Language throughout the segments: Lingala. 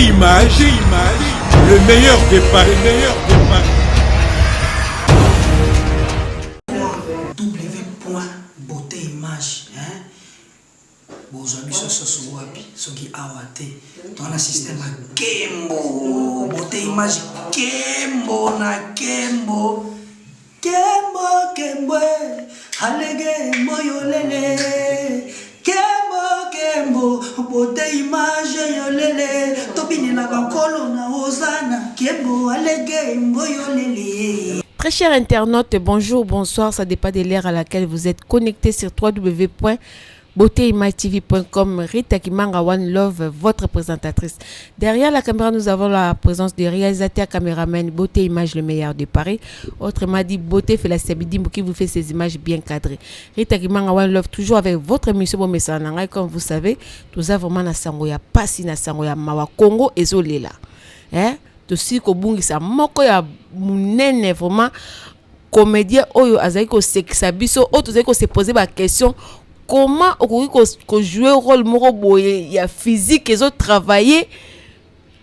Image, le meilleur des paris, W.beauté-image, hein? Bozwabi soso wapi, soki awate. Ton système à Kembo, beauté-image Kembo na Kembo. Kembo, halege moyolele. Kembo, beauté-image yolele. Tobini na bankolo na ozana. Kembo, halege moyolele. Très chers internautes, bonjour, bonsoir, ça dépend de l'ère à laquelle vous êtes connectés sur www.beautéimagetv.com. Rita Kimanga One Love, votre présentatrice. Derrière la caméra, nous avons la présence du réalisateur caméraman Beauté Image, le meilleur de Paris. Autrement dit, Beauté fait la Sabidimbo qui vous fait ces images bien cadrées. Rita Kimanga One Love, toujours avec votre émission Bomessananga. Comme vous savez, tout ça vraiment na sangoya pasi na sangoya mawa Congo et Zolela. Hein? Aussi ko bungisa moko ya munene vraiment comédien oyo azali ko sekisa biso o tozali ko se poser ba question comment okoki ko jouer rôle moko boye ya physique ezo travailler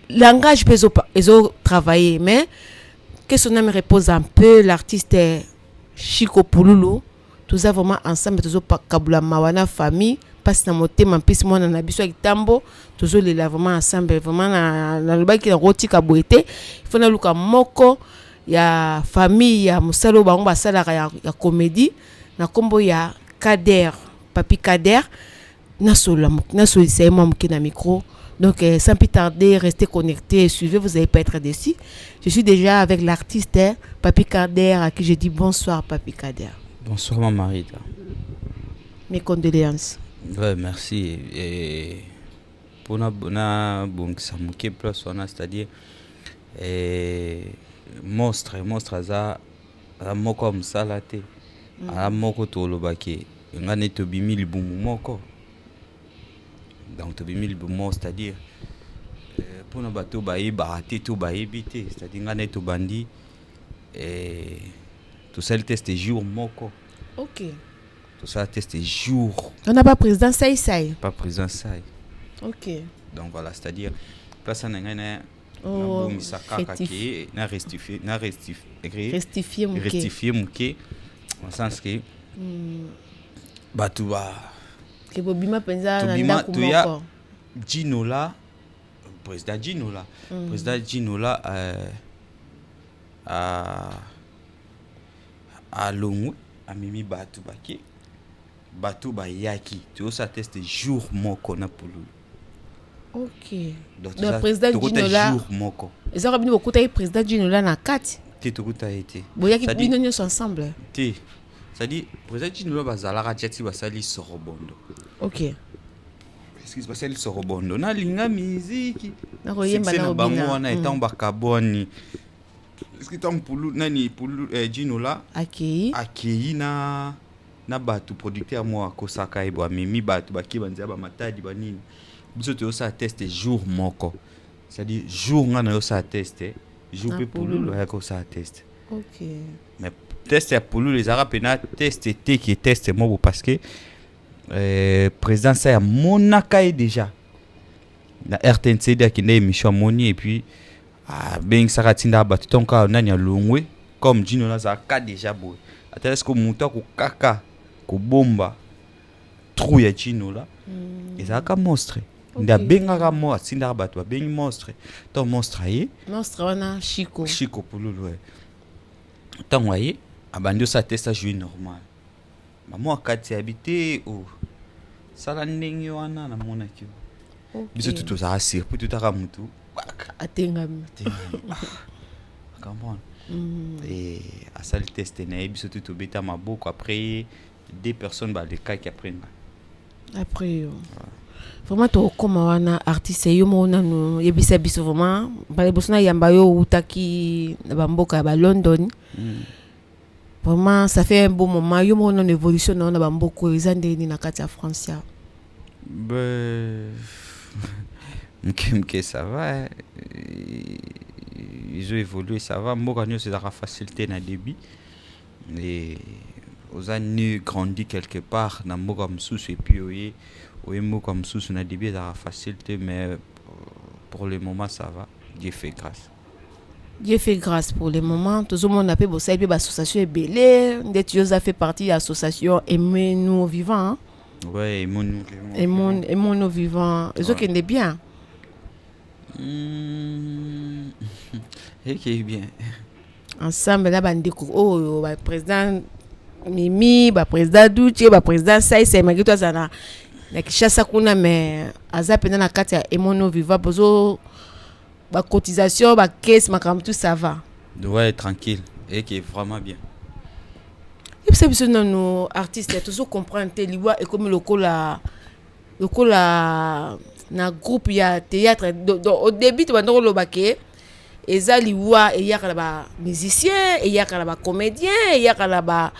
langage ezo travailler mais que son âme repose un peu l'artiste Chico Pululu tous vraiment ensemble tozo kabula mawana famille passe na motema mpisi mwana na biso kitambo toujours les vraiment ensemble vraiment na lobaki na rotika boete il faut na luka moko ya famille ya musalo bango basala ya comédie na kombo ya Kader Papi Kader na solisa moi mki na micro donc sans plus tarder restez connectés et suivez, vous allez pas être déçus. Je suis déjà avec l'artiste Papi Kader à qui je dis bonsoir Papi Kader. Bonsoir ma Marita. Mes condoléances. Ouais, merci. Et pour na bon ça moqué plus on a c'est-à-dire monstre za moko msalate a moko tolobaki ngane to bimi libumu moko donc to bimi libumu c'est-à-dire pour na bato ba te to ba éviter c'est-à-dire ngane to bandi tout ça le test jour moko. OK. Tout ça test jour. On n'a pas président Saï. Pas président Saï. OK. Donc voilà, c'est-à-dire place en ngane oh, rectifier muke en sens que batuba que bobima penza na ndako moko Ginola président Ginola a longu a mimi batu ba yaki tu ça teste jour moko na pulu. OK. Donc le président Ginola jour moko. Ils ont ramené beaucoup de président Ginola na 4. Ti to kuta été. Boya ki bino sont ensemble. Ti. Ça dit président Ginola bazala ratiati basali sorobondo. OK. Qu'est-ce qui se passe le sorobondo na linga musique. Na koyemba na bango na etant bakaboni. Est-ce que tant pulu nani pulu Ginola akei na batu producteur moi kosaka ebo mimi batu baki banza ba matadi banini biso to ça teste jour moko c'est-à-dire jour ngana yo ça teste jour pe pulu ya ko ça teste. OK. Mais teste ya pulu les arabes na teste te qui teste mo parce que président ça ya monaka déjà na RTNC de qui na émission moni et puis ben ça ratinda batu tonka nani ya longwe comme Gino na za ka déjà boy est-ce que muta ko kaka ko bomba trou ya Gino là et ça ka monstre nda benga ka mo atinda batu bengi monstre to monstre wana Chico Pululu tant waye abandi ça testa jouer normal maman akati habité o sala ndenge wana na mona ki biso tout ça assir pour tout à mutu atengami comprendre et à ça le test na biso tout beta maboko après deux personnes ba les cas qui apprennent après vraiment to koma wana artiste yo mona no yebisa biso vraiment ba bosona yamba yo utaki ba mboka ba London vraiment ça fait un bon moment yo mona une évolution na ba mboko ezande ni na kati ya France ya mke ça va ils ont évolué ça va mboka nyo c'est la facilité na débit et aux années grandi quelque part na mboka msusu et puis oye mboka msusu na débit la facilité mais pour le moment ça va, Dieu fait grâce. Dieu fait grâce pour le moment. Tout le monde a fait bosser et puis l'association est belle. Des a fait partie de l'association Aimez-nous vivants. Hein? Ouais, Aimons-nous vivants. Les autres qui est bien. Et qui est bien. Ensemble là bandeko président Mimi, président Douche, président Saïs Magito Zana. Na Kishasa kuna mais aza pena na kati ya Aimons-nous vivants bozo ba cotisation ba caisse makam tout ça va. Ouais, tranquille et qui est vraiment bien. Et puis c'est nos artistes toujours comprendre te liwa et comme le na groupe ya théâtre au début tu vas dans le baquet et ça liwa et y a ba musicien et y a ba comédien et y a ba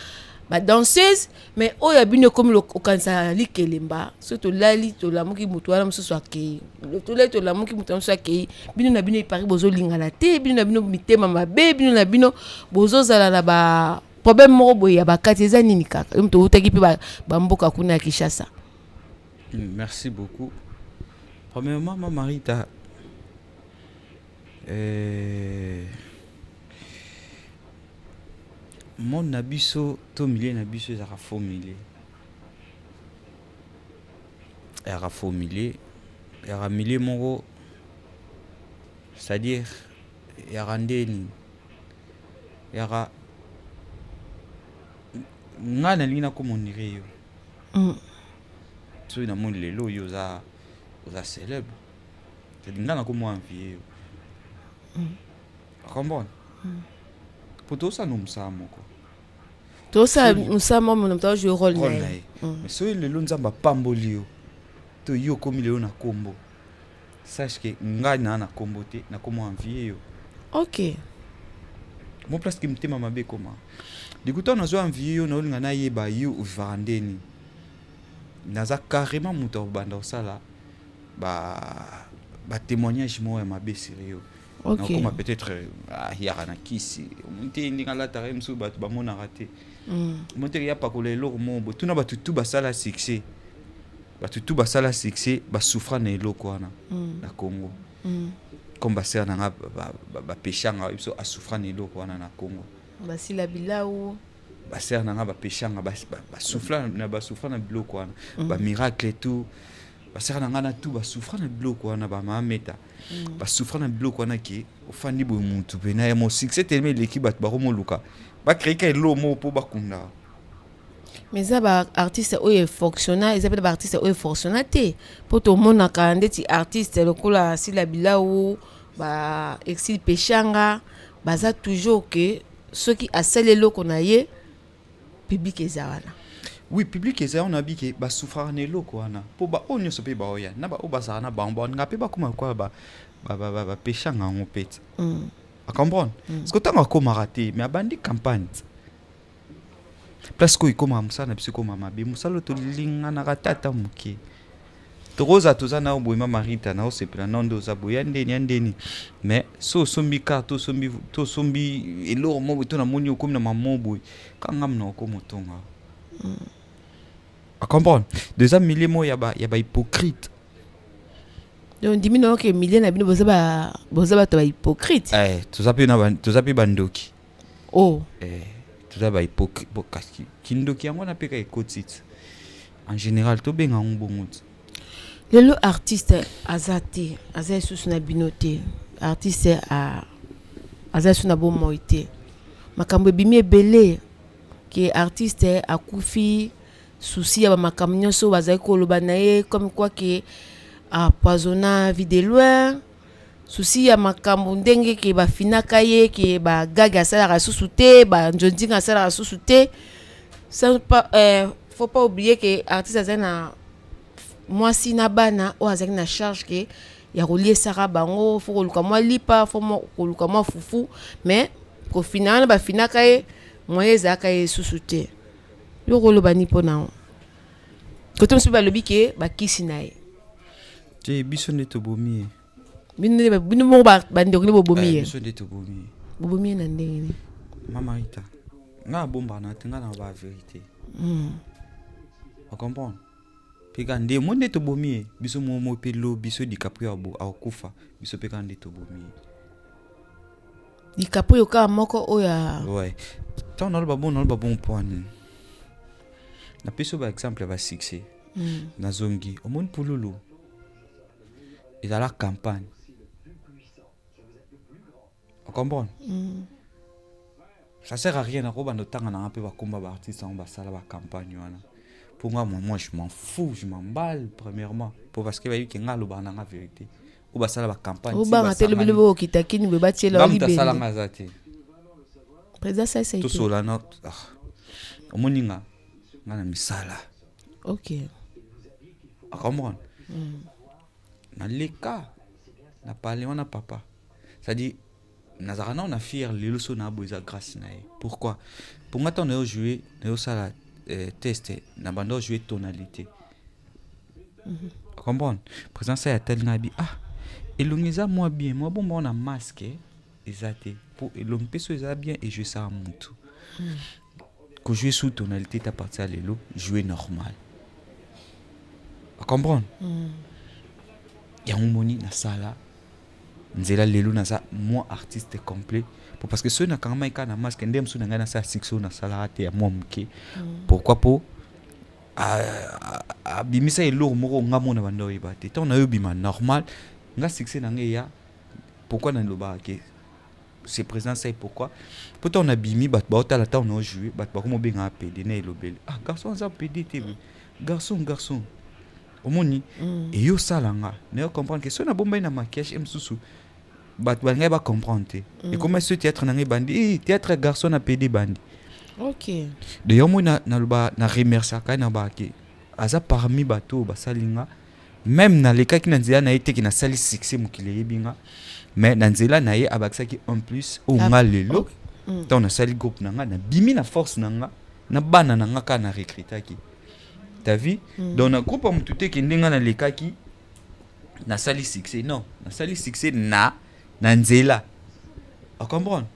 danseuse mais o ya bino comme le kansa likelemba surtout lali to la muki mutu ala muso akei to la to la muki mutu muso akei bino na bino ipari bozo lingana te bino na bino mitema mabe bino na bino bozo zala la ba problème moko boye ya bakati eza nini kaka mto utaki pe ba mboka kuna ya Kinshasa. Merci beaucoup. Premièrement, ma Marita, mon nabiso, to millier nabiso, ça a faux millier. Il a faux millier. Il a millier mon c'est-à-dire, il y a rendez-vous. Il y a ngana lina comme on dirait yo. So na mon lelo yo za célèbre. C'est ngana comme moi envier yo. Comprends? Pour tout ça nous sommes quoi. Tout ça nous sommes mon temps jouer rôle là. Mais so lelo nzamba pamboli yo. To yo comme lelo na kombo. Sache que ngana na kombo te na comme envier yo. OK. Mon place qui me tema mabe comment. Du coup, on a envie yo na olinga na yeba yo vandeni. Naza carrément muto banda osala ba témoignage mo ya mabe sérieux. OK. Donc peut-être hiara na kisi. Monte ndinga la tare mso ba mona raté. Monte ya pa ko lelo mo bo tuna ba tutu ba sala succès. Ba tutu ba sala succès ba souffra na eloko wana na Congo. Comme ba ser na ba pechanga biso a souffra na eloko wana na Congo. Basi la bilau ba ser na ba pechanga ba souffla na biloko wana ba miracle tout ba ser na tout ba souffra na biloko wana ba mameta ba souffra na biloko wana ki ofandi bo mutu pe na mo succès tellement l'équipe ba mo luka ba créer ka lo mo po ba kunda. mais ça ba artiste o fonctionnaire ils appellent ba artiste o fonctionnaire te pour tout monde na kandeti artiste lokola si la bilau ba exil pechanga baza toujours que ceux qui a scellé l'eau qu'on a yé public ezana. Oui, public ezana on a dit que ba souffrir ne lo ko na. Po ba onyo so pe ba oya. Na ba oba na ba nga pe ba kuma kwa ba pechanga on pete. A comprendre. Parce que tant ko maraté mais abandi campagne. Parce que comme amsa na biso comme mabe musalo to linga na ratata muke. Toza tozana oboima Marita na osepela nondo za boyande ndeni mais so sombi ka to sombi elo mo to na moni comme na mamobo kanga mna ko motonga a comprendre deux amis milliers mo ya ba hypocrite donc dimino que milliers na bino boza ba to hypocrite tozapi bandoki oh toza ba hypocrite bokaski kindoki yango na peka ekotit en général to benga ngobongo. Le artiste azate azay sous na binote artiste azay sous na bon moité makambo bimie belé que artiste akufi souci ya makambo nyonso bazay ko lobanaye comme quoi que empoisonna vie de loin souci ya makambo ndenge ke ba finaka ye ke ba gaga sala susute ba njondinga sala susute ça pas faut pas oublier que artiste azay na moi si na bana o azaki na charge ke ya relier sara bango faut koluka moi lipa faut koluka moi fufu mais ko finana ba finaka ye moye zaka ye susute yo koloba ni pona ko to msu ba lobi ke ba kisi nae te biso ne to bomi bino mo ba ndeko ni bobomi ye biso ne to bobomi na ndenge mama ita nga bomba na tenga na ba vérité on comprend. peka nde monde to bomi biso mo pelo biso DiCaprio abo akufa biso peka nde to bomi DiCaprio ka moko oya ouais tant on a le bon point na peso ba exemple ba succès na zongi au monde pululu et dans la campagne on comprend ça sert à rien à roba no tanga na pe ba komba ba artiste on ba sala ba campagne wana pour moi je m'en fous, je m'emballe premièrement pour parce que va y a la vérité ou bah ça la campagne ou bah télé bilbo kitakini be batie la libé ça la ngazate président ça c'est tout cela non omoninga ngana misala OK à comprendre na leka na parler on a papa ça dit nazarana on a fier les leçons na boza grâce na pourquoi pour moi on a joué na ça test na bando jouer tonalité comprendre présent ça ya tel nabi elongiza moi bien moi bon on a masque exacté pour elong peso ça bien et jouer ça à mutu que jouer sous tonalité ta partie à lelo jouer normal comprendre ya moni na sala nzela lelo na ça moi artiste complet parce que ceux na quand même na masque ndem sous na ça sixo na sala te ya moi mke pourquoi pour bimisa elo moko ngamona bando ibate ton na yo bima normal nga succès na ya pourquoi na loba ke c'est présent ça pourquoi pourtant on a bimi bat ba otala ta on a joué bat ba komo benga PD na elobele garçon ça PD te garçon omoni et yo salanga ne comprendre que so na bomba na maquillage msusu bat ba ngai ba comprendre et comment ce théâtre na ngai bandi théâtre garçon na PD bandi OK d'ailleurs moi na loba na remercier ka na ba ke aza parmi bato ba salinga même na leka ki na nzela na été ki na sali succès mukile yebinga mais na nzela na ye abakisaki en plus o nga lelo tant na sali groupe na nga na bimi na force na nga na bana na nga ka na recrutaki ta vie dans un groupe am tuté ki ndenga na leka ki na sali succès non na sali succès na nzela à comprendre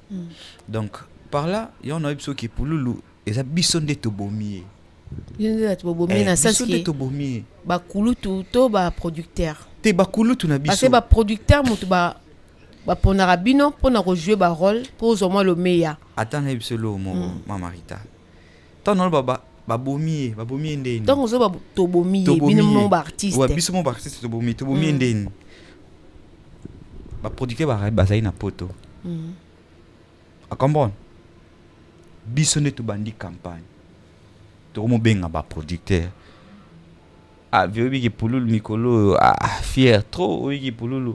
donc par là il y en a biso ki pululu eza biso nde to bomier yende to bomier na sasi biso nde to bomier ba kulutu to ba producteur te ba kulutu na biso parce que ba producteur mutu ba ponara bino pona ko jouer ba rôle pour au moins le meilleur attends na biso lo mo mamarita tant non ba bomier ndeni donc zo ba to bomier bino mon ba artiste ouais biso mon ba artiste to bomier ndeni ba producteur ba zaina poto à comprendre biso ne to bandi campagne to mo benga ba producteur vieux qui pululu mikolo fier trop oui qui pululu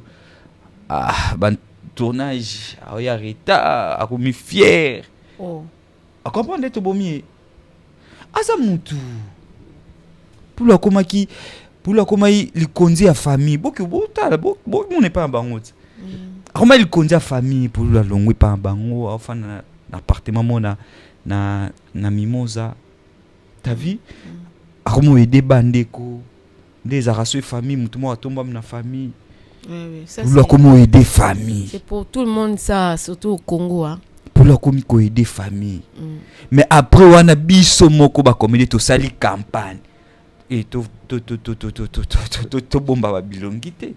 ban tournage ya reta a komi fier à comprendre to bomier asa mutu pula komaki likonzi ya famille boki botala bo mon pas bango comment il konzi ya famille pula longwe pa bango afana na appartement mona na mimosa ta vie akomo aider bandeko des araso famille mutu mo atomba na famille ça c'est comment aider famille c'est pour tout le monde ça surtout au Congo pour la komi ko aider famille mais après wana biso moko ba comédie to sali campagne et to bomba ba bilongité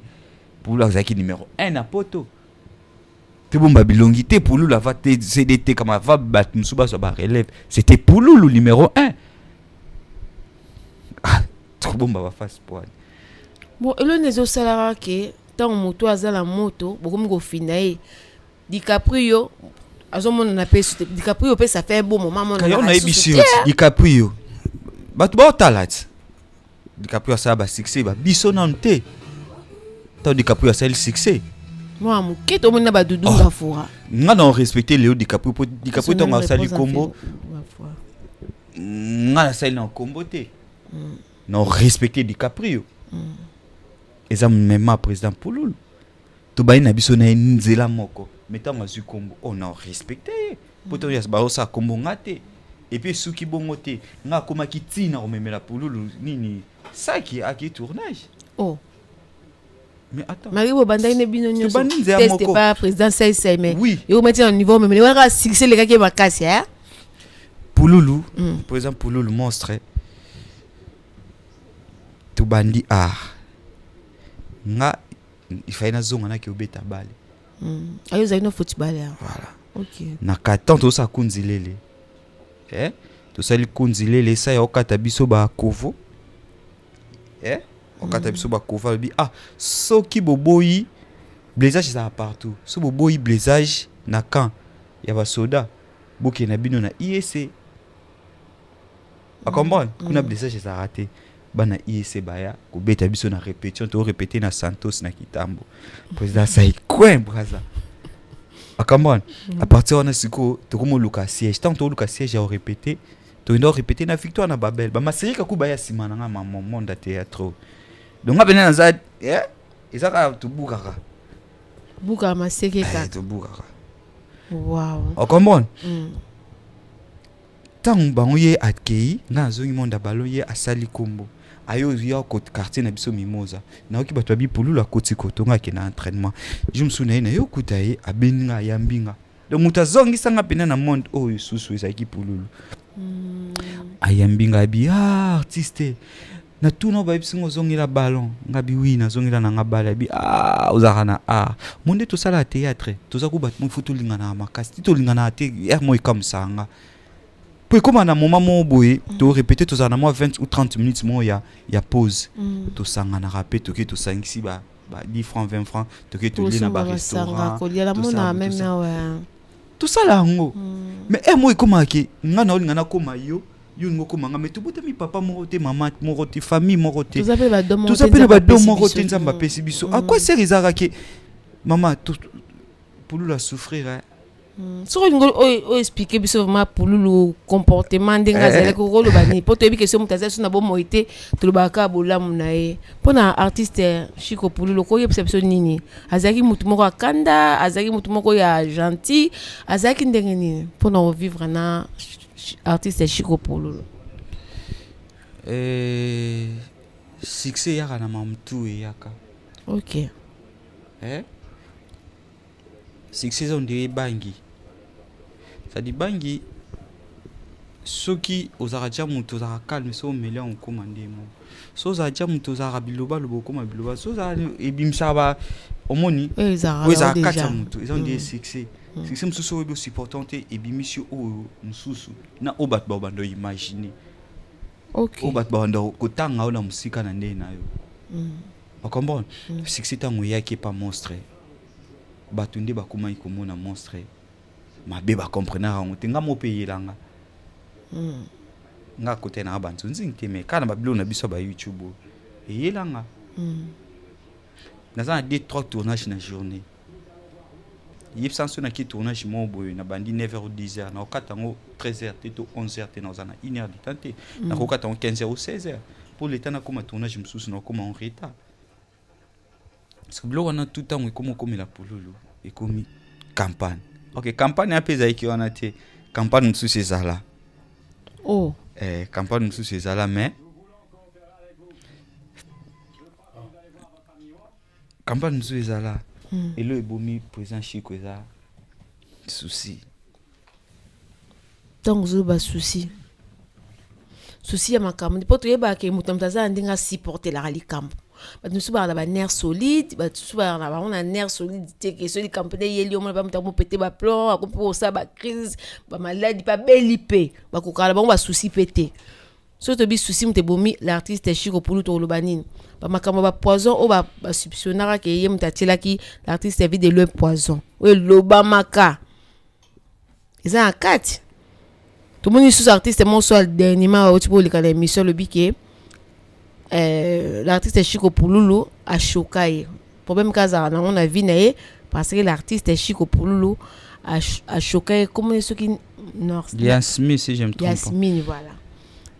pour la zaki numéro 1 na poto te bomba bilongité pour la va CDT comme va bat musuba so ba relève c'était pour le numéro 1 to bomba ba face point bon elo nezo salara ke tant moto azala moto bokomi ko finae DiCaprio azomona na peso DiCaprio pe ça fait un bon moment na on a émission DiCaprio batu ba talat DiCaprio ça ba succès ba biso nante tant DiCaprio ça le succès moi mon keto mona ba dudu ba fora nga na respecter Léo DiCaprio pour DiCaprio tant nga sali combo nga na sali na combo te non respecter DiCaprio eza même président Pululu to ba ina biso na nzela moko mettons azu combo on a respecté poto ya ba osa combo ngate et puis suki bongote nga koma kitina o memela Pululu nini saki aki tournage mais attends Maribo bandai ne bino nyoso teste pas président sai mais oui yo mettre en niveau mais waka succès les gars qui makasi hein Pululu par exemple Pululu monstre tobandi nga ifai nazonga na ki obeta bale ayo zali no football ya voilà OK na katan tosa kunzilele tosali kunzilele sa ya okata biso ba kovo okata biso ba kovo bi soki boboyi blessage ça partout so boboyi blessage na camp ya ba soda boke na bino na IEC comprendre kuna blessage ça raté bana IEC baya kobeta biso na répétition to répéter na Santos na Kitambo président ça coin braza comprendre à partir on a siko to comme luka siège tant to luka siège ya répéter to ino répéter na victoire na Babel ba maseri ka kuba ya simana nga monde théâtre donc nga bena za ezaka to bukaka buka maseke ka to bukaka wow comprendre tant bango ye akei nga zongi monde balo ye asali kombo ayo ya côté quartier na biso Mimosa na oki bato bi pulula koti kotonga ke na entraînement je me souviens na yo kutaye abeninga yambinga donc mutazongi sanga pena na monde oyo susu ezaki pululu ayambinga bi artiste na tuna ba bisingo zongi la ballon ngabi oui na zongi la nga bala bi uzakana monde to sala théâtre to za ku bat mu futulinga na makasi to linga na te mo comme ça nga puis comme à un moment mo boy to répéter to za na mo 20 ou 30 minutes mo ya pause to sanga na rapé to ke to sangisi ba 10 francs 20 francs to ke to lina ba restaurant tout ça là ngo mais moi comme que nga na linga na koma yo ngo koma nga mais to bote mi papa mo te maman mo te famille mo te tout ça peut ba do mo te nzamba pesi biso à quoi sert izara ke maman tout pour la souffrir so o expliquer biso vraiment pour le comportement ndenga zele ko lo bani poto ebi question mutaza so na bo moité to lo baka bolamu na e pona artiste Chiko Pululu ko yebisa nini azaki mutu moko akanda azaki mutu moko ya gentil azaki ndenge nini pona vivre na artiste Chiko Pululu succès yaka na mamtu yaka OK succès on dirait bangi ça dit bangi soki ozaraja mutu ozara calme so melia on commande mo so ozaraja mutu ozara biloba lobo koma biloba so ozara ebimsa ba omoni ozara kacha mutu ils ont dit succès succès mususu oyo supportante ebimisio oyo mususu na obat ba bando imaginer OK obat ba bando kotanga ona musika na ndena yo comprendre succès tango yaki pas monstre batunde bakuma ikomona monstre mabe ba comprendre ngo tenga mo payelanga nga kote na bantu nzingi me kana babilo na biso ba YouTube eyelanga naza 2-3 tournages na journée yip sanso na ki tournage mo boy na bandi 9h ou 10h na okatango 13h to 11h te na zana 1h de tante na okatango 15h ou 16h pour le temps na koma tournage msusu na koma en retard parce que bloc on a tout temps comme la Pululu et comme campagne OK campagne a pesa qui on a été campagne sous ces là campagne sous ces là mais campagne sous ces là et le bomi président Chiko ça souci donc zo ba souci ya makambo poto yeba ke mutamtaza ndinga supporter la likambo nous sommes dans nerf solide on a nerf solide que celui qui campagne yeli on va mutambo péter ba plomb pour ça ba crise ba maladie pas belipé ba kokala ba souci péter so to bi souci mute bomi l'artiste Chiko Pululu to lobanine ba makambo ba poison o ba substitutionnaire ke yem tatela ki l'artiste vit de le poison we lobamaka ils ont 4 tout le monde sous artiste mon soit dernièrement au tipo le émission le biquet l'artiste Chiko Pululu a choqué problème kaza on a vu naé parce que l'artiste Chiko Pululu a choqué comme ceux qui Yasmine si j'aime trop Yasmine voilà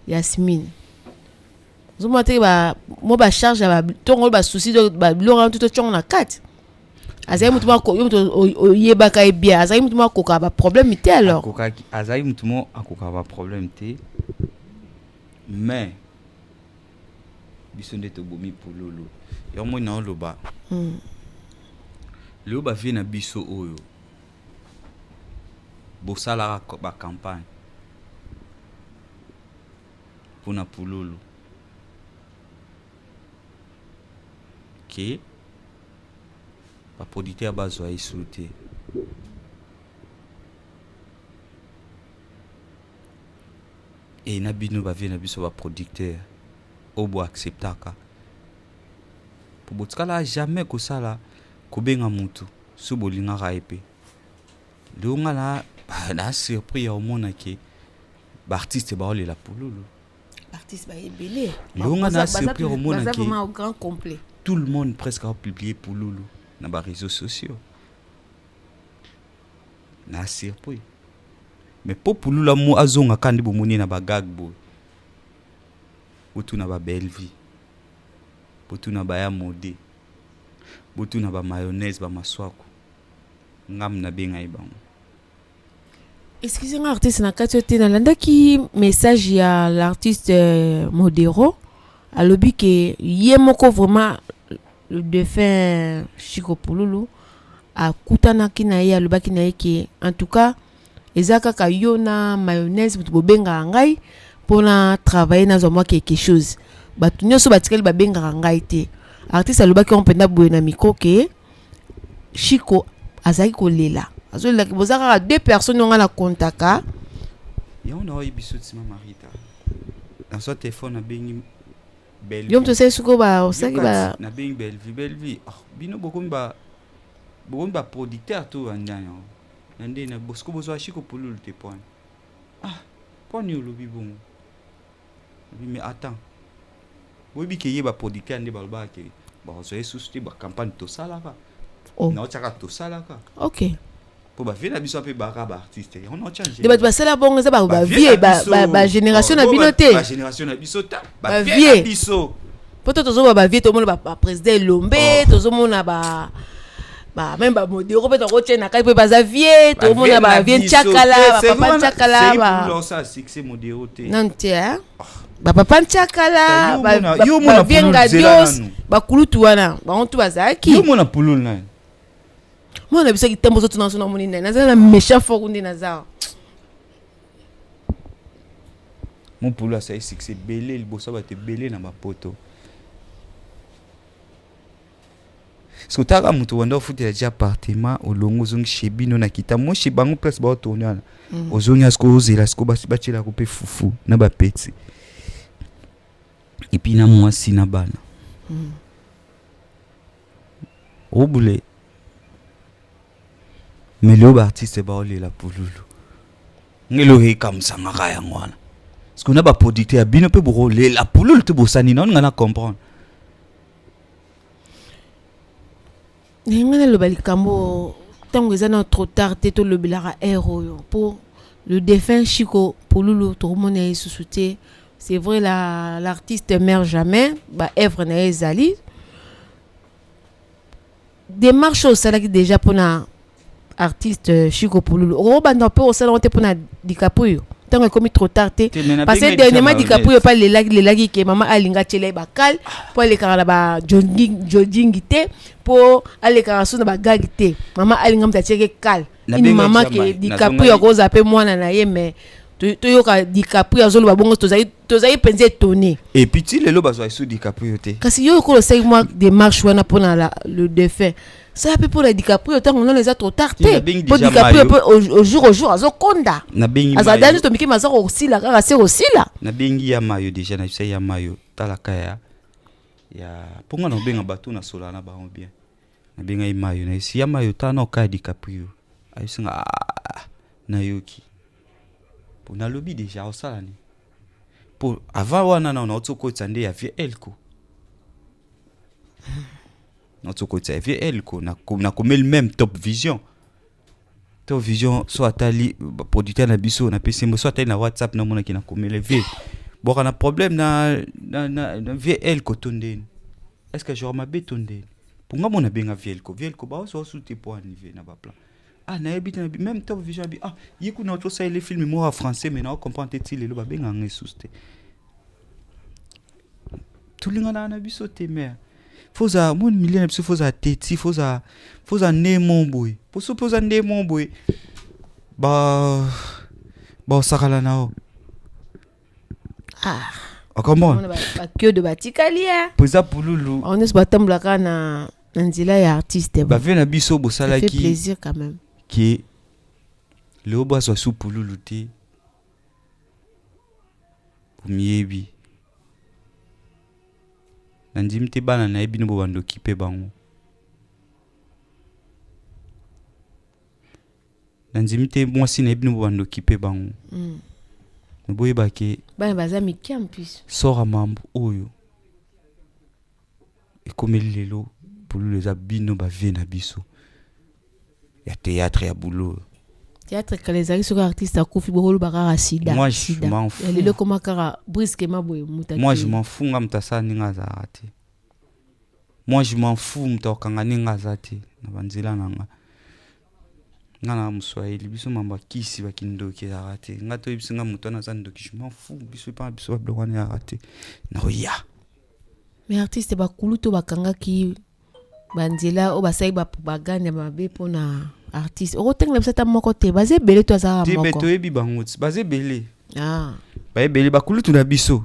Yasmine zo moté ba mo ba charge ba tongo ba souci de ba lorant tout tchon na 4 azai mutu mako yo yeba kai bien azai mutu mako ka ba problème té alors koka azai mutu mo akoka ba problème té mais bisonde to bomi Pululu yo mo na loba le ba vi na biso oyo bosala ba campagne pour na Pululu que ba producteur bazwa isoute et na bino ba vie na biso ba producteur obo acceptaka pour botkala jamais ko sala ko benga mutu so bolinga raipe longa na surpris au mona que ba artiste ba olela pululu artiste ba ebele longa na surpris au mona que vraiment au grand complet tout le monde presque a publié pululu na ba réseaux sociaux na surpris mais pour pululu mo azonga kandi bomoni na ba gag bo butu na ba belle vie butu na ba ya mode butu na ba mayonnaise ba maswako ngam na benga ibango. Excusez-moi, artiste na kati yote nalandaki message ya l'artiste Modero alobi ke ye moko vraiment le défunt Chico Pululu akutanaki na ye alobaki na ye ke en tout cas ezaka ka yo na mayonnaise butu bobenga ngai pona travailler na zomwa quelque chose batu nyonso batikali babenga ngai te artiste alobaki on penda boye na micro ke Chico azaki kolela azolela ke bozaka deux personnes on a contacta ya on a ibiso tsima marita dans son téléphone na bengi belle yom to sai suko ba osaki ba na bengi belle vie bino bokomba producteur to andanya nande na bosko bozo Chico Pululu te point point ni lobi bon mais attends bobi ke ye ba producteur ande ba ba ke ba zo susciter ba campagne to salaka na otaka to salaka OK pour ba vie na biso pe ba artiste on a changé de ba sala bongo za ba vie ba génération na binote ba génération na biso ta ba vie biso poto tozo ba vie to mona ba président Lombe tozo mona ba même ba Modero pe to roche na kai pe ba vie to mona ba vie Chakala ba papa Chakala ba c'est pour ça succès Modero te non tiens ba papa Chakala ba yo mona vienga Dios ba kulutu wana ba ontu bazaki yo mona Pululu na moi na biso ki tembo zotu na sona moni na za na méchant fort ndi na za mon Pululu a ça succès belé le bossa ba te belé na ba poto so taka mutu wanda futi ya appartement olongo zongi shebino na kita mo shebango place ba tourner na ozonya sko ozela sko batila ko pe fufu na ba peti et puis na mwasi na bana obule mais le artiste ba olela Pululu ngelo he kamsanga kaya ngwana parce qu'on a ba producteur bino pe bo lela Pululu te bosani na ngana comprendre ngana lo balikambo tango ezana trop tard te to lobelara héros pour le défunt Chico Pululu tout le monde est sous-souté c'est vrai l'artiste meurt jamais ba œuvre na ezali démarche au salaki déjà pour na artiste Chico Pululu o banda pe o salon te pour na DiCaprio tango comme trop tard te parce que dernièrement DiCaprio pas les lagi que maman alinga tele bakal pour les kara ba jogging te pour aller kara sona ba gag te maman alinga mta cheke kal une maman que DiCaprio ko zape mwana na ye mais to yoka DiCaprio azolo ba bongo tozai penser étonné et puis ti lelo bazwa sous DiCaprio te kasi yo ko le 5 mois de marche wana pour le défunt ça peut pour la DiCaprio tant on les a trop tard pour DiCaprio au jour azo konda na bengi azadani to miki mazako aussi la kaka c'est aussi là na bengi ya mayo déjà na sai ya mayo talaka ya ponga na benga bato na sola na ba bien na benga ya mayo na si ya mayo ta na ka DiCaprio ayisinga na yoki pour na lobby déjà au sala ni pour avant wana na otoko tsande ya vie elko notre côté VL na comme même Top Vision soit tali producteur na biso na PC soit tali na WhatsApp na mona ki na comme le V bon on a problème na VL ko tonde est-ce que genre ma betonde pour nga mona benga VL ko ba so souté pour niveau na ba plan na habite même Top Vision yiku na autre ça les films moi en français mais na comprendre tili le ba benga ngesuste tout linga na biso te mère foza mon million episode foza teti foza nemo boy poza nemo boy ba sakala nao comment que de batikalia Poza Pululu. on est batambla na nzila ya artiste Ba vena biso bosala ça fait qui plaisir quand même qui le oba so sous Pululu te. Miebi. Nandimte bana na ebi no bando kipe bango. Nandimte mwasi na ebi no bando kipe bango. Boye bake bana bazami campus sora mambo oyo. Ekomeli lelo Pululu eza bino ba vena biso. Ya théâtre ya boulot. théâtre que les artistes à Kofi Borolo Bakara Sida. Moi, je m'en fous. Elle est comme Kara brusquement boy mutaki. Moi, je m'en fous ngamtasa ninga zarate. Moi, je m'en fous mtokanga ninga zate na banzela nanga. Ngana muswahili biso mamba kisi bakindoki zarate. Ngato bisinga mutana zandoki je m'en fous biso pa biso blokwane zarate. Na oya. Mais artiste ba kuluto bakanga ki banzela o basai ba propagande mabe pona artiste o teng le seta moko te bazé belé to za moko te beto ebi bangot bazé belé ah ba belé bakulutu na biso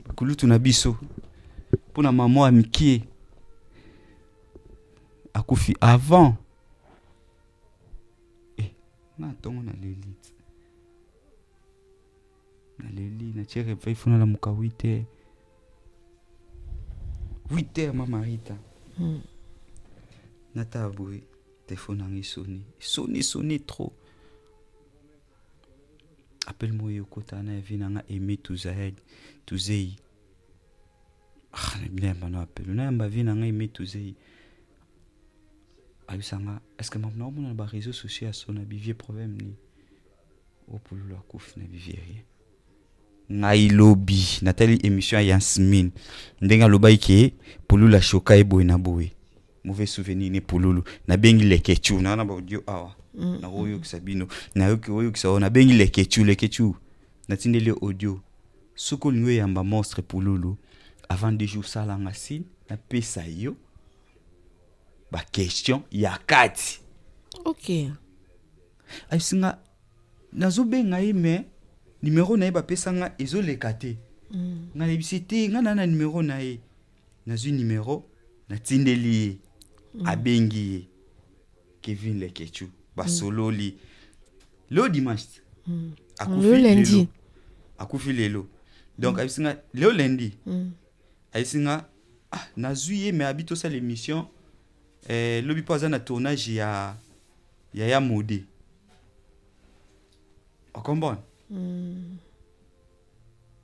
bakulutu na biso pona maman amiki akufi avant na tongo na lelite na leli na chere fa ifuna la muka 8h mama Rita nata aboué téléphone en sonné trop appelle-moi yokota na vinanga aimé Touzaïd Touzei ah na bien bana appelle na mba vinanga aimé Touzei ayusanga est-ce que maman on a ba réseaux sociaux à son abivier problème ni au Pululu akuf na bivier ngai lobby Nathalie émission à Yasmine ndenga lobai ke Pululu la choka e boy na boy mauvais souvenir ne Pululu na bengi lekechu na ba audio awa na oyo kisabino na oyo kisao na bengi lekechu na tindele audio suko lingwe yamba monstre Pululu avant 2 jours sala ngasi na pesa yo ba question ya kati OK ayisinga nazo benga ime numéro na ba pesa nga ezoleka te nga lebisite nga na numéro na ye nazu numéro na tindeli abengi Kevin Lekechu basololi le dimanche akufi lundi akufi lelo donc ayisinga le lundi ayisinga nazu ye mais habito ça l'émission lobi pas na tournage ya modé on comprend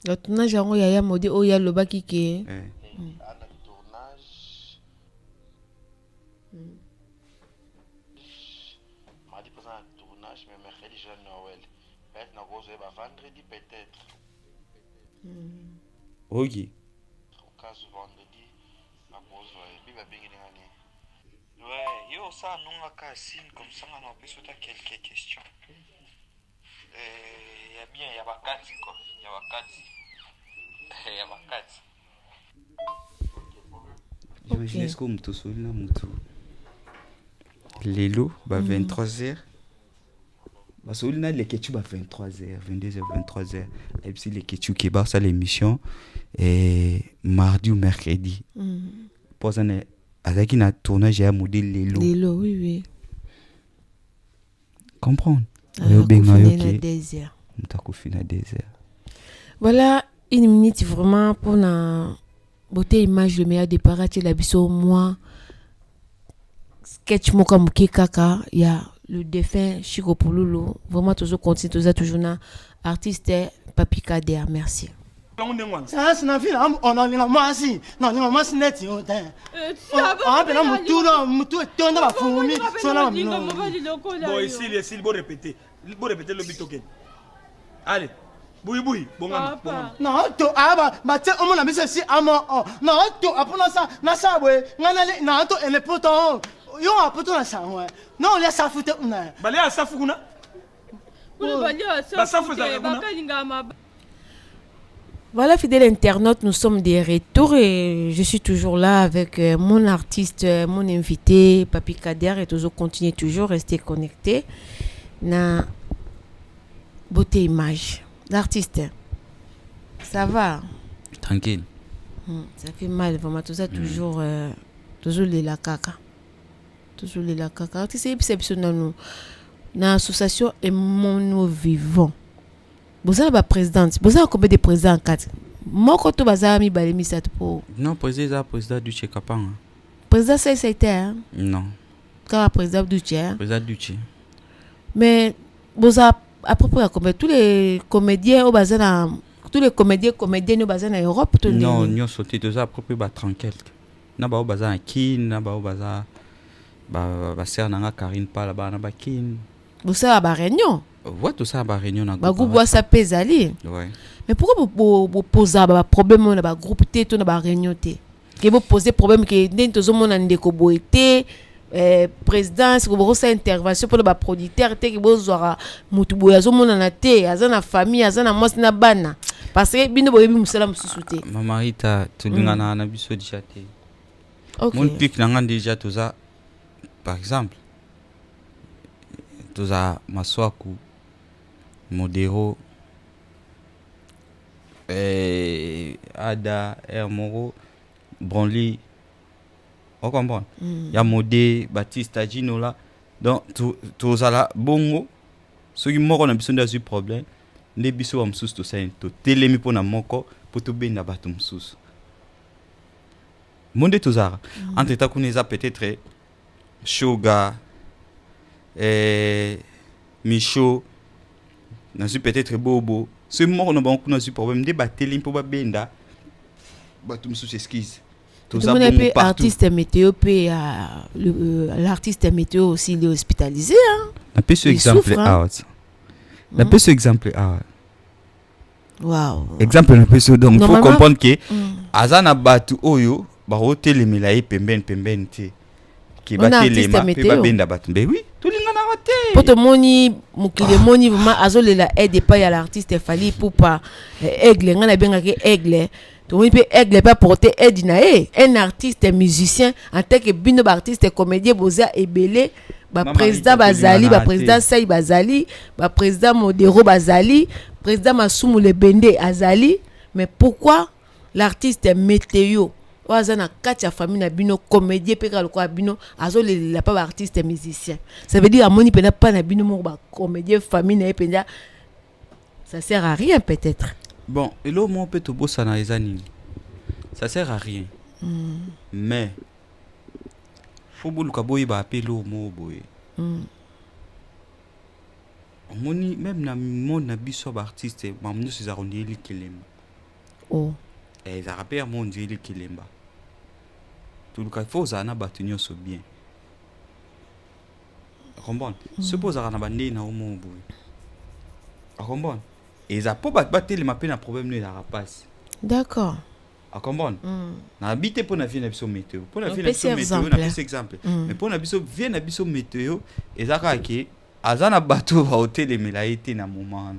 le tournage yango ya modé o ya lobaki ke mardi présent un tournage mais mercredi je Noël peut-être na cause ba vendredi peut-être OK au cas vendredi à cause biba bengi ngani ouais yo ça non ka signe comme ça on peut sauter quelques questions ya bien ya bakati quoi ya bakati j'imagine ce que mtu solina mtu lelo ba 23h ba solina le kechu ba 23h 22h 23h et puis le kechu qui bar ça l'émission mardi ou mercredi pour ça avec une tournage à modèle lelo oui comprendre voilà une minute vraiment pour la beauté image le meilleur des paratis la biso moi sketch moka muke kaka il y a le défunt Chico Pululu vraiment toujours continue toujours na artiste Papi Kader merci sasa na vile onalinga masi na linga masi neti ote na mutu tonda ba fumi sona mino bon ici bon répéter le bitoken allez boui bon non to aba mate omona mise si amo non to apona sa na sabwe ngana na to ene poto yo apoto na sanwe non le safute una bale asafu kuna Voilà, fidèle internaute, nous sommes de retour et je suis toujours là avec mon artiste, mon invité, Papi Kader, et toujours continuer toujours rester connecté na beauté image. L'artiste, Ça va. Tranquille. Ça fait mal, vraiment. Tout ça, toujours les la caca. Toujours les la caca. Tu sais, c'est dans l'association et mon vivant. Vous avez la présidente. Vous avez combien de présidents en 4? Moi, quand tu vas mi balé mi ça pour. Non, président du Tchèque-Kapang. Président, ça a été, hein? Non. Quand président du Tchèque. Président du Tchèque. Mais, vous avez à propos de combien? Tous les comédiens au bazar tous les comédiens au bazar en Europe. Non, nous sommes sortis de ça à propos de 30 quelques. Nous sommes au bazar en Kin, nous sommes au bazar. Bah, sœur Nanga Karine pas là-bas, nous sommes Kin. Vous savez, à réunion? Ouais, tout ça à réunion. Bah, groupe ça pèse ali. Ouais. Mais pourquoi vous posez un problème dans le groupe T, dans la réunion T? Que vous posez problème que tout le monde a des coboïtés, président, si vous avez une intervention pour le producteur, que vous avez mutuboya, zo monde na T, azana famille, azana moi na bana. Parce que bino boyebi musala mususuté. Maman Rita, tu l'as na biso déjà té. OK. Mon pic n'a déjà tout ça. Par exemple, tout ça Maswaku, Modero, Ada, Hermoro, Branly. On comprend. Il y a Modé, Baptiste, Gino là. Donc, tout ça là, bongo. Ceux qui m'ont besoin de problème, les bisous am sous tout ça, tout télémi pour na moko, pour tout bien n'abattre sous. Monde tout ça. Entre temps qu'on les a peut-être Shoga, Micho, n'a su peut-être Bobo. Ce mort on a beaucoup n'a su problème de battre télémi pour benda. Batum sous esquisse. Tout le monde artiste météo, l'artiste météo aussi il est hospitalisé. Hein? Un peu ce exemple out. Un peu ce exemple out. Wow. Exemple un peu ce donc il faut comprendre que azana batu oyo ba hotel milaye pembeni te. Qui ba telema pe ba benda batu. Mais oui, tout le monde a raté. Pour te moni mukile moni vraiment azolela aide pas à l'artiste fali pour pas aigle ngana benga ke aigle. Tout le monde peut pas porter aide na un artiste musicien en tant que bino artiste comédien boza ebele ba président Bazali ba président Sai Bazali ba président Modero Bazali président Masumu le Bende Azali. Mais pourquoi l'artiste météo wazana katia famille na bino comédien pe ka lokwa bino azo la pas artiste musicien, ça veut dire amoni pena pas na bino mo ba comédien famille na penda, ça sert à rien peut-être. Bon, et là, moi, on peut te bosser dans les années. Ça sert à rien. Mais, faut que vous appeler l'eau, moi, boy. Même dans le monde, na biso artiste, maman, c'est arrondi les kilemba. Oh. Et ça rappelle mon dieu les kilemba. Tout le cas, il faut que ça battu so bien. Comprends? Suppose que ça na bandé na omo boy. Comprends? Et ça peut battre les mappés un problème de la rapace. D'accord. À comprendre. Na habité pour na vie na biso météo. Pour na vie na biso météo, na biso exemple. Mais pour na biso vie na biso météo, et ça que azana bateau va hôtel milaité na moment.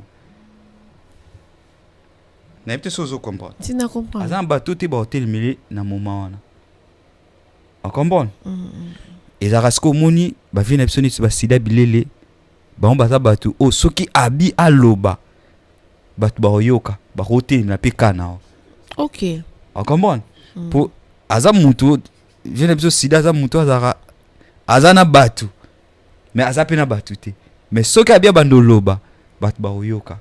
Na peut sozo comprendre. Tu n'as compris. Azana bateau te ba hôtel milé na moment. À comprendre. Et ça rasco moni ba vie na biso ni ba sida bilele. Ba on baza bateau o soki abi aloba. Batu ba yoka ba hôtel na pekana. OK. On comprend. Pour azamuto je biso sida azamuto azana batu. Mais azapena batu te. Mais soki abia bandoloba batu ba yoka.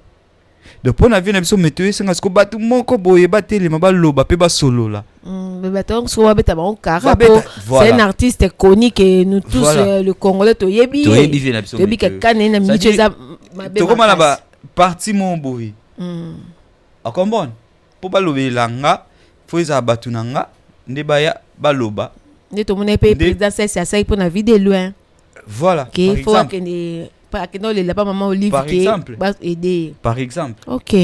Donc pour na vie na biso météo senga sko batu moko boye batele ma ba loba pe ba solola. Mais baton so beta ba kara c'est un artiste connu que nous tous le Congolais to yebi. To yebi vie na biso. Yebi que kana na micheza mabe. To koma na ba parti mon boye. On comprend. Pour pas lober langa, faut ça batu nanga, ndebaya baloba. Ne to mona pe président c'est ça pour na vie de loin. Voilà. Il faut que ne pas que non le pas maman Olive qui va aider. Par exemple. OK.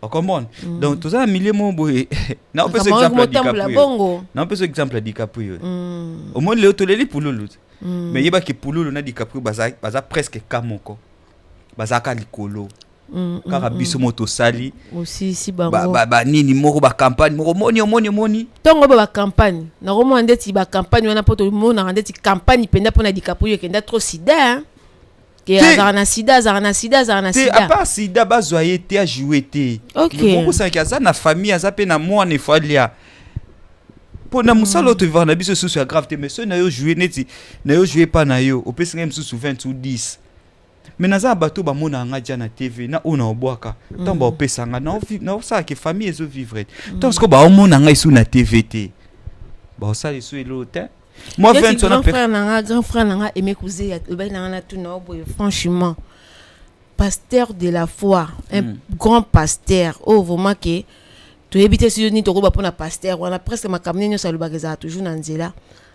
On comprend. Donc tout ça milieu mon boy. Na on peut ce exemple DiCaprio. Na on peut ce exemple DiCaprio. Au moins le toleli pour lolo. Mais yeba que pour lolo na DiCaprio baza presque kamoko. Baza ka likolo. Car biso moto sali aussi si bango ba nini moko ba campagne moko moni tongo ba campagne na romo andeti ba campagne wana poto mona andeti campagne penda pona DiCaprio kenda trop sida ke azana sida azana sida azana te sida à part sida bazwa ye te a jouer te Ok. beaucoup ça qui aza na famille aza pe na mwana efalia po na musalo to vivre na biso susu ya grave te mais so na yo jouer neti na yo jouer pas na yo opesi ngem susu 20 ou 10 mais naza bato ba mona nga dia na TV na ona obwaka tant ba opesa nga na ça que famille ezo vivre tant ce que ba mona nga isu na TV te ba ça isu elo te moi 20 on a grand frère nanga aimé couser ya ba nanga tout na boy franchement pasteur de la foi un grand pasteur oh vraiment que tu éviter si ni to ko ba pona pasteur on a presque ma kamne nyo saluba keza toujours na nzela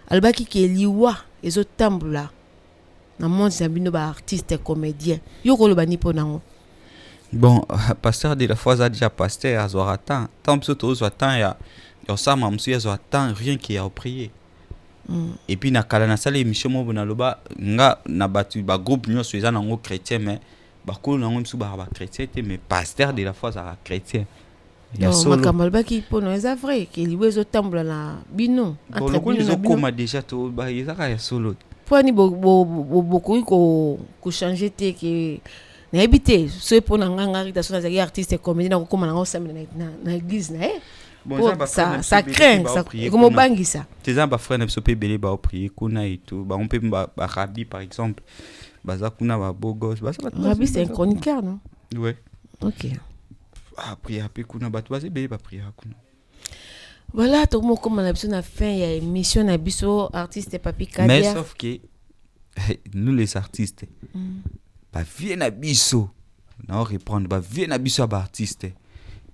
albaki ke liwa ezo tambula na monde zabino ba artiste comédien yo ko lo ba ni ponango bon pasteur de la foi a déjà pasteur azora tant pso to zo tant ya ça ma monsieur zo tant rien qui a prier et puis na kala na sala émission mo na loba nga na batu ba groupe nyo so ezana ngo chrétien mais ba ko na ngo msu ba chrétien te mais pasteur de la foi za chrétien ya solo makamal ba ki pono eza vrai que liwe zo tambula na bino entre bino na bino déjà to ba ezaka ya solo poni beaucoup ko changer te que na habité ce pour na nganga rita so na zaki artiste comédien na ko koma na osamela na église na bon ça craint ça comme bangi ça tes ba frère na sope belé ba prier kuna et tout ba on peut ba rabbi par exemple baza kuna ba beau gosse ba rabbi c'est un chroniqueur non ouais OK prier après kuna ba tu belé ba prier kuna voilà tout mo comme na biso na fin ya émission na biso artiste Papi Kader mais sauf que nous les artistes ba vie na biso na reprendre ba vie na biso ba artiste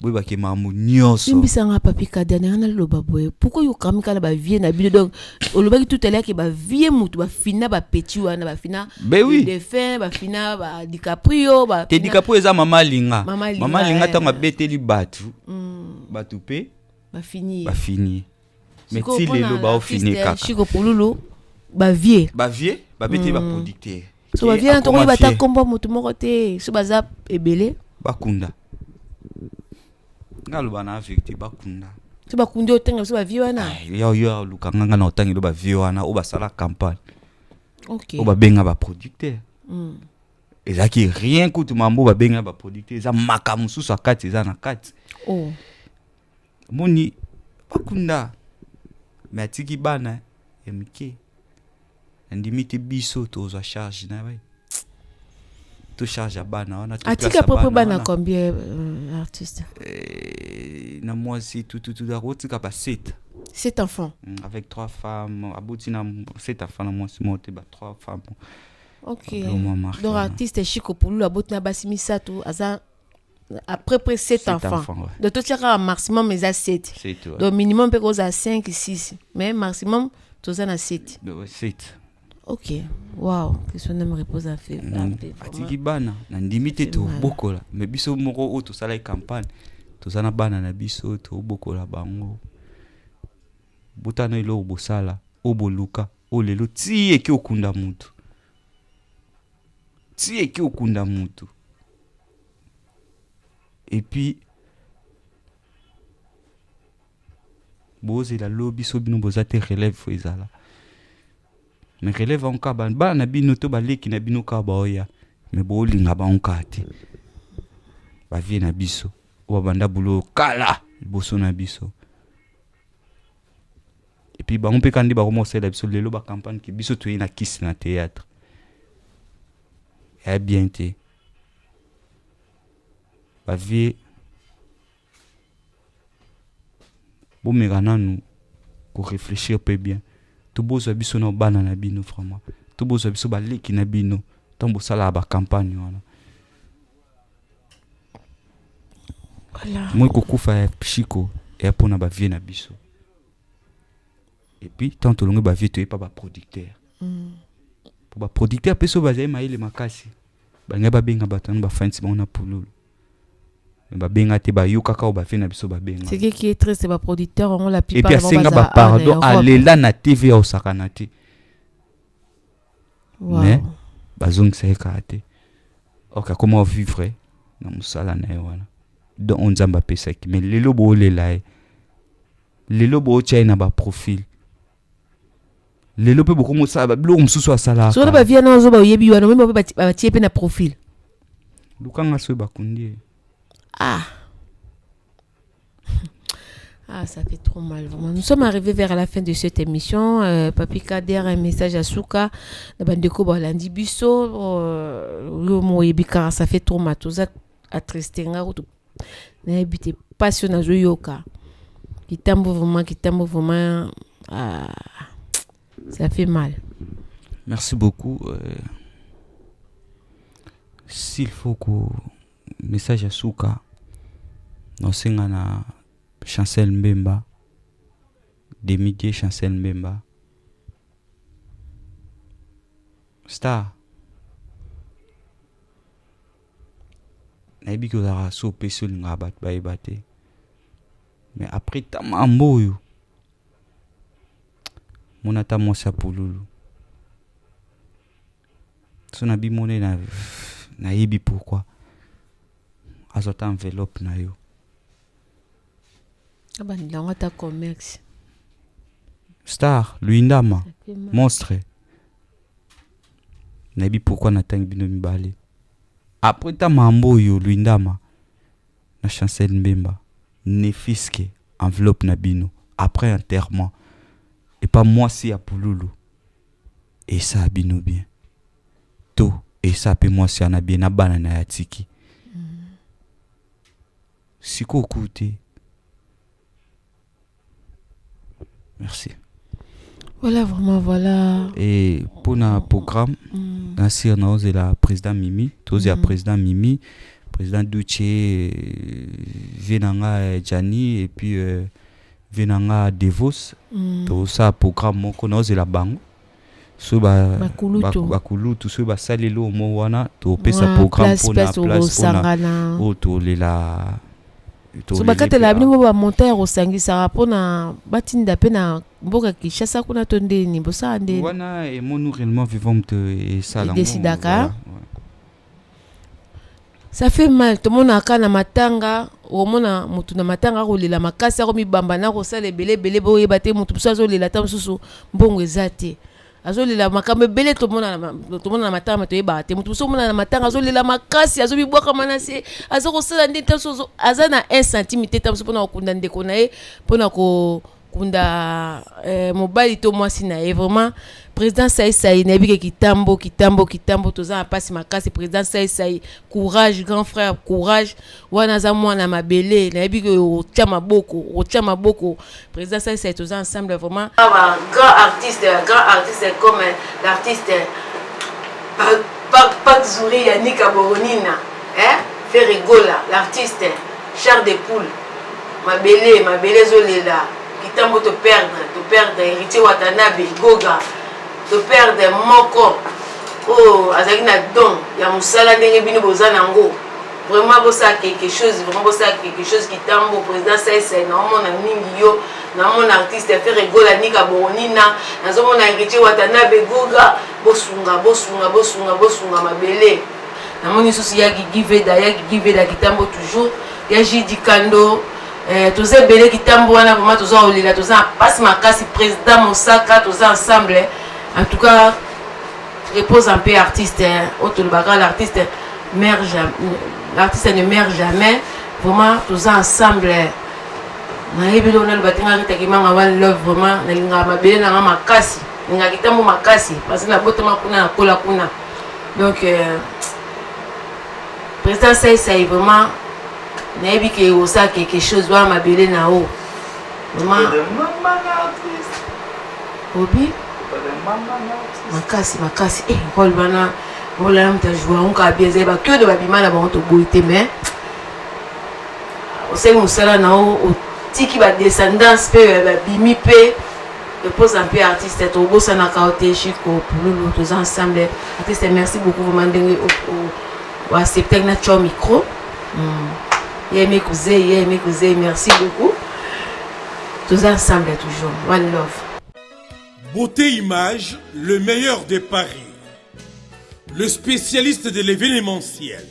boy ba ke mamu nyoso simbisanga Papi Kader na loba boy pourquoi yo kamikala ba vie na biso donc o loba tout à l'heure que ba vie mutu ba fina ba petit wana ba fina de fin ba fina ba DiCaprio ba te DiCaprio eza mama linga tanga beteli batu batu pe ba fini mais ti lelo ba o fini kaka Chico Polulu ba vie ba beteli ba producteur so ba vie to ba ta komba mutu moko te so ba zap ebele bakunda ngalo bana affecté bakunda so bakunda otenga so ba vie wana yo lukanga na otangi lo ba vie wana o ba sala campagne OK o ba benga ba producteur ezaki rien kutu mambo ba benga ba producteur eza makamusu sa kati eza na kati oh moni bakunda mais atiki bana emike ndimite biso to za charge na bai to charge bana wana to atika propre bana combien artistes na moi si tout da rotika ba 7 enfants avec 3 femmes abutina 7 enfants na moi si monte ba 3 femmes OK donc artiste Chico Polulu abutina basimisa tout aza après 7 enfants ouais. De tout ça maximum mais à 7 ouais. Donc minimum peut cause à 5 6 mais maximum tout ça à 7 7 OK wow question me repose à faire atiki bana na ndimite to bokola mais biso moko o to sala campagne to sana bana na biso to bokola bango butana ilo bosala o boluka o lelo ti eki okunda mutu et puis boze la lobby so bino bozate relève fo ezala mais relève en ka ba na bino to ba leki na bino ka ba oya mais bo linga ba onka te ba vie na biso o banda bulo kala boso na biso et puis ba on peut kandi ba commencer la biso lelo ba campagne ki biso to ina kiss na théâtre et bien te ba vie bon megana nous ko réfléchir peu bien to bozo biso na bana na bino vraiment to bozo biso ba leki na bino tombo sala ba campagne wana voilà moi ko kufa ya Chico et pona ba vie na biso et puis tant to longue ba vie to pas ba producteur pour ba producteur peso ba zai maile makasi ba ngaba benga batanu ba fancy ba na Polulu ba benga te ba yuka ka ba fina biso ba benga c'est qui est très c'est ba producteur on la plupart et puis asenga ba pardon alela na TV au sakanati mais bazong c'est kate OK comment vivre na musala na wana donc on zamba pesa ki mais lelo bo lela lelo bo china ba profil lelo pe beaucoup ça ba bilo mususu asala so ba via na zo ba yebi wana même ba tie pe na profil lukanga so ba kundi ah ça fait trop mal vraiment. Nous sommes arrivés vers la fin de cette émission. Papi Kader, un message à Souka. Bandeko Balandi Bisso. Ça fait trop mal. Tout ça à Tristenga. N'habitez pas sur Nazo Yoka. Qui tambo vraiment. Ça fait mal. Merci beaucoup. S'il faut que message à Souka. Non, c'est un Chancel Mbemba, Demidier Chancel Mbemba, Star. Naibi ko dara so pesul ngabat bay bate. Mais après tamambo yo. Monata mosa pululu. So nabi moné na yebi pourquoi. Azota enveloppe na yo. Commerce. Star, Luindama, monstre. Nabi pourquoi n'attend bino mibale. Après ta mambo yo Luindama, na Chancel Mbemba, nefiske enveloppe na bino. Après enterrement, et pas moi si à Pouloulou. Et ça bino bien. To, et ça peut moi si na bien na banana ya tiki. Siko koute. Merci. Voilà, vraiment, voilà. Et pour notre programme, Nassir Naoz est la président Mimi, tous est président Mimi, président Duché, Venanga Gianni, et puis Venanga Devos. Tout ça, programme, Naoz est la banque. So bakulu tout so basalelo mo wana to pesa programme pour na place pour to lela. So bakate la bino ba monter au sangisa pona batinda pe na mboka Kinshasa kuna tonde ni bosa ande wana et mon réellement vivant et ça là décidaka ça fait mal to mona kana matanga o mona mutu na matanga ko lela makasi ko mibamba na ko sala belé boye bate mutu so zo lela tam susu mbongo ezate azolela makambe belé to mona na matanga to yeba te mutu so mona na matanga azolela makasi azobibwaka manase azoko sala ndete so azana 1 cm tam so pona okunda ndeko na ye pona ko kunda mobile to mwasi na ye vraiment président Saï na bike kitambo toza passe makasi président Saï courage grand frère courage wana za mwana mabele na bike o tia maboko président Saï toza ensemble vraiment grand artiste comme l'artiste Pak Zouri Yannick Aboronina fait rigola l'artiste Char de Poule mabele zolela kitambo te perdre héritier Watanabe Goga te perdre moko oh azaki na don ya musala ndenge bino bozana ngo vraiment bosa quelque chose kitambo président Saï na mona mingi yo na mona artiste fait rigola Nika Boronina na zo mona héritier Watanabe Goga bosunga mabele na moni susi ya giveda kitambo toujours ya Jidi Kando toza belé kitambo wana vraiment toza olila toza passe makasi président Mosaka toza ensemble en tout cas repose un peu artiste autre le bagarre l'artiste ne meurt jamais vraiment toza ensemble na yebelo na batinga kitakimanga one love vraiment na linga mabele na makasi linga kitambo makasi parce que na botama kuna na kola kuna donc président Saï vraiment nayebi ke osa quelque chose wa mabele na o vraiment obi makasi rôle bana wala mta jouer on ka bien zeba que de babimana ba to goité mais o se musala na o tiki ba descendance pe ba bimi pe je pose un peu artiste to bossa na kaote chiko pour tous ensemble artiste merci beaucoup vraiment ndenge o accepter na cho micro Yémi Kouzé, merci beaucoup. Tous ensemble toujours. One love. Beauté Image, le meilleur de Paris. Le spécialiste de l'événementiel.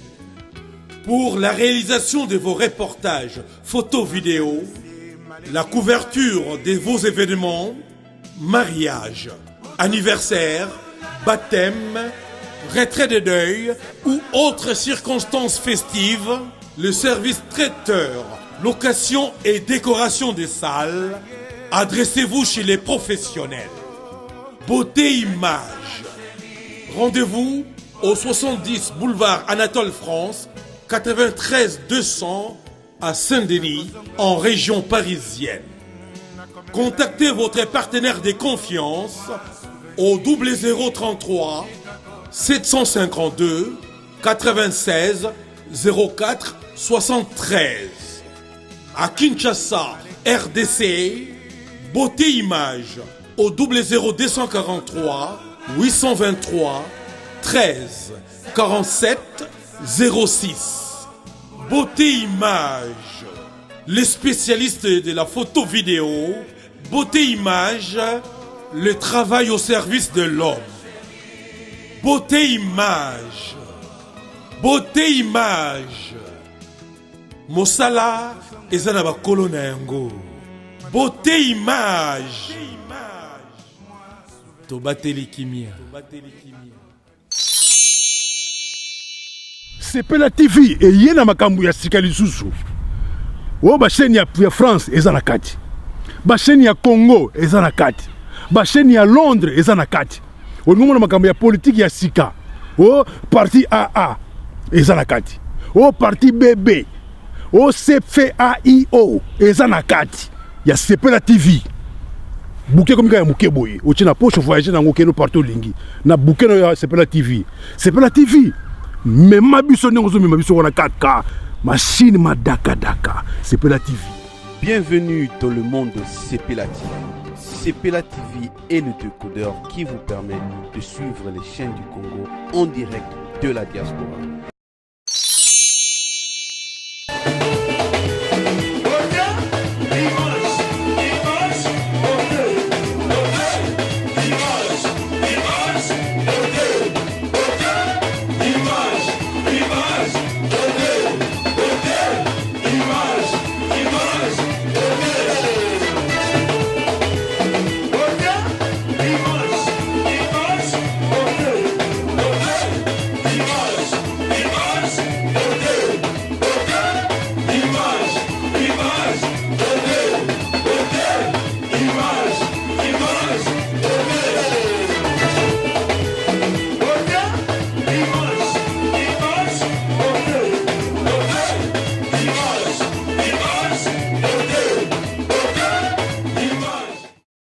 Pour la réalisation de vos reportages, photos, vidéos, la couverture de vos événements, mariages, anniversaire, baptême, retrait de deuil ou autres circonstances festives, le service traiteur, location et décoration des salles, adressez-vous chez les professionnels. Beauté Image. Rendez-vous au 70 boulevard Anatole France, 93 200 à Saint-Denis, en région parisienne. Contactez votre partenaire de confiance au 0033 752 96 04 73. À Kinshasa, RDC, Beauté Image au 00243 823 13 47 06. Beauté Image, les spécialistes de la photo vidéo. Beauté Image, le travail au service de l'homme. Beauté Image, Beauté Image. Mosala ezana ba kolona yango. Beauté Image. Tobateli kimia. Sepela TV eyena makambo ya sika lisusu. O ba chaîne ya France ezana kati. Ba chaîne ya Congo ezana kati. Ba chaîne ya Londres ezana kati. O ngomona makambo ya politique ya sika. O parti AA ezana kati. O parti BB. O CFAIO ezana kati. Ya Sepela TV. Bouquet comme ya muke boye. O tina poche voyager na ngokeno partout lingi. Na bouquet ya Sepela TV. Sepela TV. Mais ma biso n'engozo mais ma biso wana 4K. Machine ma daka daka. Sepela TV. Bienvenue dans le monde de Sepela TV. Sepela TV est le décodeur qui vous permet de suivre les chaînes du Congo en direct de la diaspora.